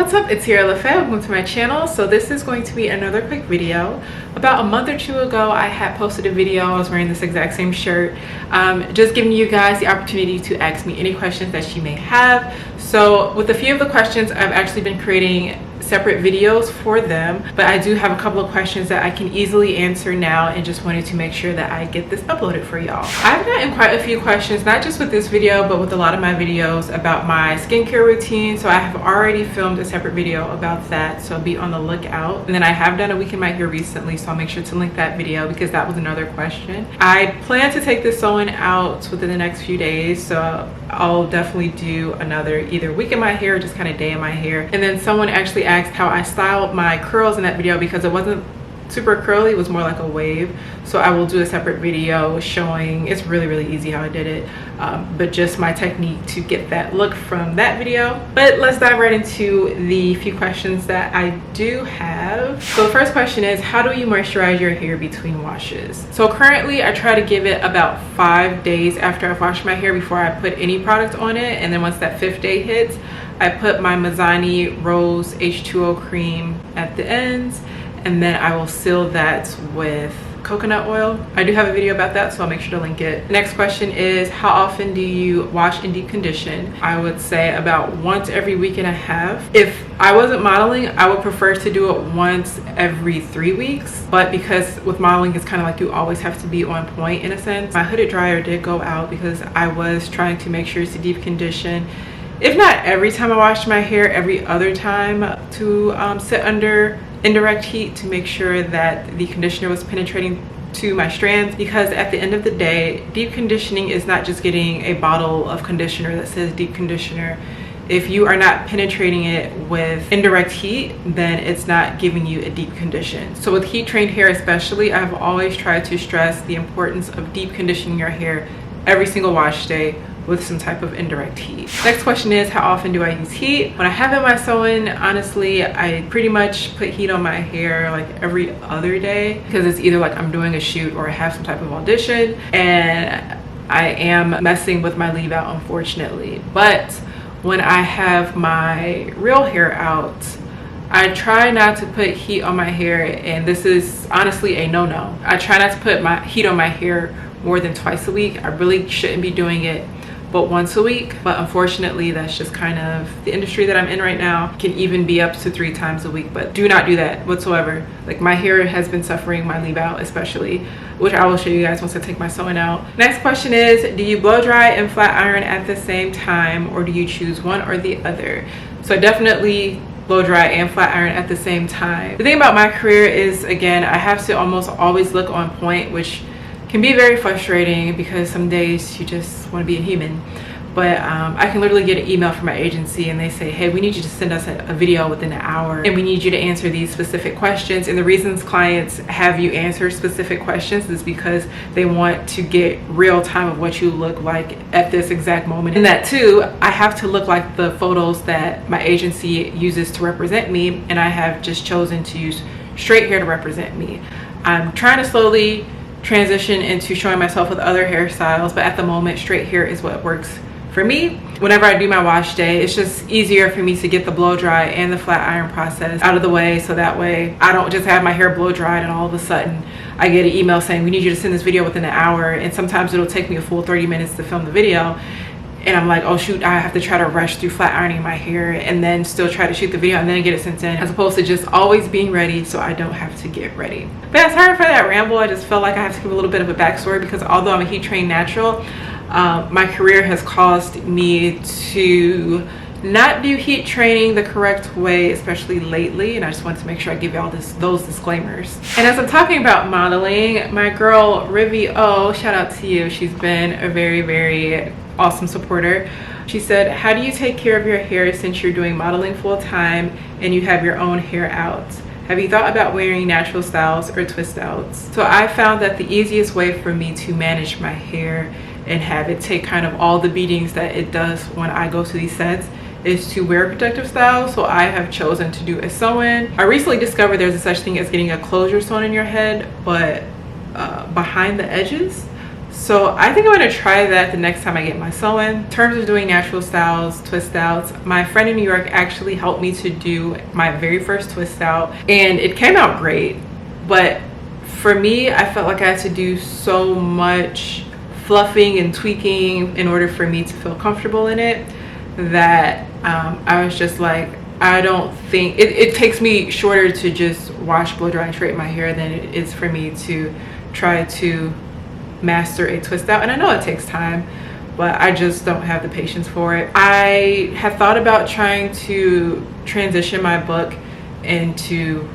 What's up, it's Sierra LaFay. Welcome to my channel. So this is going to be another quick video. About a month or two ago, I had posted a video. I was wearing this exact same shirt, just giving you guys the opportunity to ask me any questions that you may have. So with a few of the questions, I've actually been creating separate videos for them, but I do have a couple of questions that I can easily answer now and just wanted to make sure that I get this uploaded for y'all. I've gotten quite a few questions, not just with this video, but with a lot of my videos about my skincare routine. So I have already filmed a separate video about that, so be on the lookout. And then I have done a week in my hair recently, so I'll make sure to link that video because that was another question. I plan to take this sewing out within the next few days, so I'll definitely do another either week in my hair or just kind of day in my hair. And then someone actually asked how I styled my curls in that video because it wasn't super curly, it was more like a wave. So I will do a separate video showing, it's really easy how I did it, but just my technique to get that look from that video. But let's dive right into the few questions that I do have. So the first question is, how do you moisturize your hair between washes? So currently I try to give it about 5 days after I've washed my hair before I put any product on it, and then once that 5th day hits, I put my Mizani Rose H2O cream at the ends, and then I will seal that with coconut oil. I do have a video about that, so I'll make sure to link it. Next question is, how often do you wash and deep condition? I would say about once every week and a half. If I wasn't modeling, I would prefer to do it once every 3 weeks, but because with modeling it's kind of like you always have to be on point in a sense. My hooded dryer did go out because I was trying to make sure to deep condition, if not every time I washed my hair, every other time, to sit under indirect heat to make sure that the conditioner was penetrating to my strands. Because at the end of the day, deep conditioning is not just getting a bottle of conditioner that says deep conditioner. If you are not penetrating it with indirect heat, then it's not giving you a deep condition. So with heat trained hair especially, I've always tried to stress the importance of deep conditioning your hair every single wash day with some type of indirect heat. Next question is, how often do I use heat? When I have in my sewing, honestly, I pretty much put heat on my hair like every other day because it's either like I'm doing a shoot or I have some type of audition and I am messing with my leave out, unfortunately. But when I have my real hair out, I try not to put heat on my hair, and this is honestly a no-no. I try not to put my heat on my hair more than twice a week. I really shouldn't be doing it but once a week, but unfortunately that's just kind of the industry that I'm in right now. It can even be up to 3 times a week, but do not do that whatsoever. Like, my hair has been suffering my leave out especially, which I will show you guys once I take my sewing out. Next question is, do you blow dry and flat iron at the same time, or do you choose one or the other? So I definitely blow dry and flat iron at the same time. The thing about my career is, again, I have to almost always look on point, which can be very frustrating because some days you just want to be a human. But I can literally get an email from my agency and they say, hey, we need you to send us a video within an hour and we need you to answer these specific questions. And the reasons clients have you answer specific questions is because they want to get real time of what you look like at this exact moment. And that too, I have to look like the photos that my agency uses to represent me, and I have just chosen to use straight hair to represent me. I'm trying to slowly transition into showing myself with other hairstyles, but at the moment straight hair is what works for me. Whenever I do my wash day, it's just easier for me to get the blow dry and the flat iron process out of the way, so that way I don't just have my hair blow dried and all of a sudden I get an email saying we need you to send this video within an hour, and sometimes it'll take me a full 30 minutes to film the video. And I'm like, oh shoot, I have to try to rush through flat ironing my hair and then still try to shoot the video and then get it sent in, as opposed to just always being ready so I don't have to get ready. But yeah, sorry for that ramble. I just felt like I have to give a little bit of a backstory because although I'm a heat trained natural, my career has caused me to not do heat training the correct way, especially lately, and I just wanted to make sure I give you all those disclaimers. And as I'm talking about modeling, my girl Rivy O, shout out to you, she's been a very awesome supporter. She said, how do you take care of your hair since you're doing modeling full time and you have your own hair out? Have you thought about wearing natural styles or twist outs? So I found that the easiest way for me to manage my hair and have it take kind of all the beatings that it does when I go to these sets is to wear a protective style. So I have chosen to do a sew-in. I recently discovered there's a such thing as getting a closure sewn in your head, but behind the edges. So I think I'm going to try that the next time I get my sew-in. In terms of doing natural styles, twist outs, my friend in New York actually helped me to do my very first twist out, and it came out great. But for me, I felt like I had to do so much fluffing and tweaking in order for me to feel comfortable in it that I was just like, I don't think it takes me shorter to just wash, blow dry, and straighten my hair than it is for me to try to master a twist out. And I know it takes time, but I just don't have the patience for it. I have thought about trying to transition my book into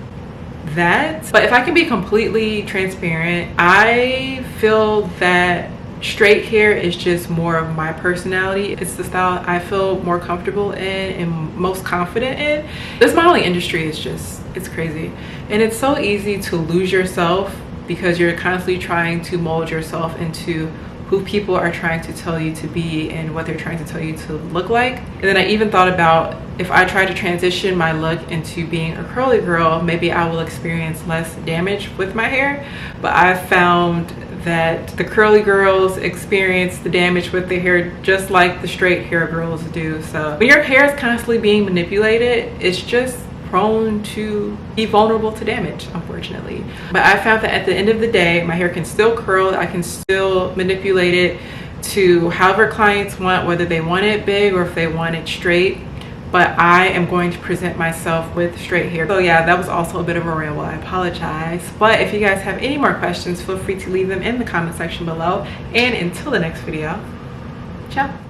that, but if I can be completely transparent, I feel that straight hair is just more of my personality. It's the style I feel more comfortable in and most confident in. This modeling industry is just, it's crazy, and it's so easy to lose yourself because you're constantly trying to mold yourself into who people are trying to tell you to be and what they're trying to tell you to look like. And then I even thought about, if I try to transition my look into being a curly girl, maybe I will experience less damage with my hair. But I've found that the curly girls experience the damage with their hair just like the straight hair girls do. So when your hair is constantly being manipulated, it's just prone to be vulnerable to damage, unfortunately. But I found that at the end of the day, my hair can still curl. I can still manipulate it to however clients want, whether they want it big or if they want it straight. But I am going to present myself with straight hair. So yeah, that was also a bit of a ramble. I apologize. But if you guys have any more questions, feel free to leave them in the comment section below. And until the next video, ciao.